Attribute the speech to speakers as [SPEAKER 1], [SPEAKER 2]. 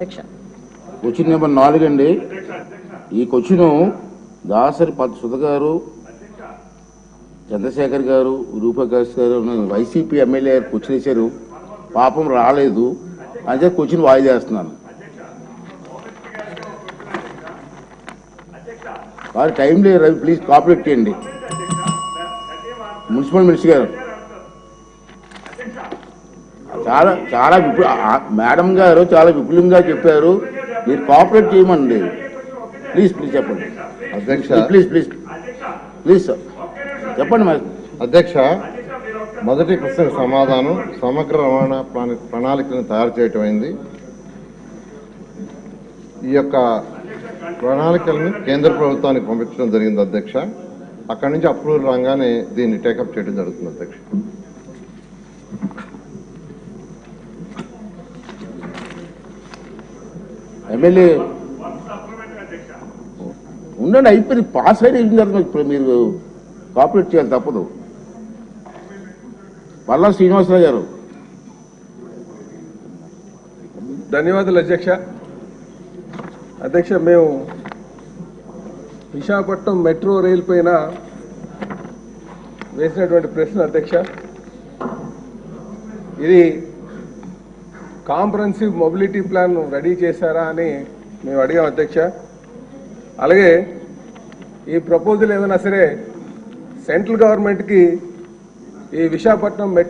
[SPEAKER 1] Question number 4 అండి. ఈ question Dasari సుధ గారు, చంద్రశేఖర్ గారు, రూపకాష్ గారు వైసీపీ ఎమ్మెల్యే క్వశ్చన్ ఇచ్చారు. పాపం రాలేదు అంటే క్వశ్చన్ వాయిదా వేస్తున్నాను. వారు టైం లేదు, రవి ప్లీజ్ కోఆపరేట్ చేయండి. మున్సిపల్ మినిస్టర్ గారు చాలా మేడం గారు చాలా విపులంగా చెప్పారు. మీరు కోఆపరేట్ చేయమండి. ప్లీజ్ చెప్పండి
[SPEAKER 2] అధ్యక్ష.
[SPEAKER 1] ప్లీజ్ సార్ చెప్పండి. మరి
[SPEAKER 2] అధ్యక్ష, మొదటి ప్రశ్నకు సమాధానం సమగ్ర రవాణా ప్రణాళికలను తయారు చేయటం అయింది. ఈ యొక్క ప్రణాళికలను కేంద్ర ప్రభుత్వానికి పంపించడం జరిగింది అధ్యక్ష. అక్కడి నుంచి అప్రూవల్ రాగానే దీన్ని టేకప్ చేయడం జరుగుతుంది అధ్యక్ష.
[SPEAKER 1] ఎమ్మెల్యే ఉండండి, అయిపోయింది, పాస్ అయిన తర్వాత మీరు కోఆపరేట్ చేయాలి, తప్పదు. పల్లా శ్రీనివాసరావు గారు.
[SPEAKER 3] ధన్యవాదాలు అధ్యక్ష. అధ్యక్ష, మేము విశాఖపట్నం మెట్రో రైలు పైన వేసినటువంటి ప్రశ్న అధ్యక్ష, ఇది కాంప్రహెన్సివ్ మొబిలిటీ ప్లాన్ రెడీ చేశారా అని మేము అడిగాం అధ్యక్ష. అలాగే ఈ ప్రపోజల్ ఏదైనా సరే సెంట్రల్ గవర్నమెంట్కి ఈ విశాఖపట్నం మెట్రో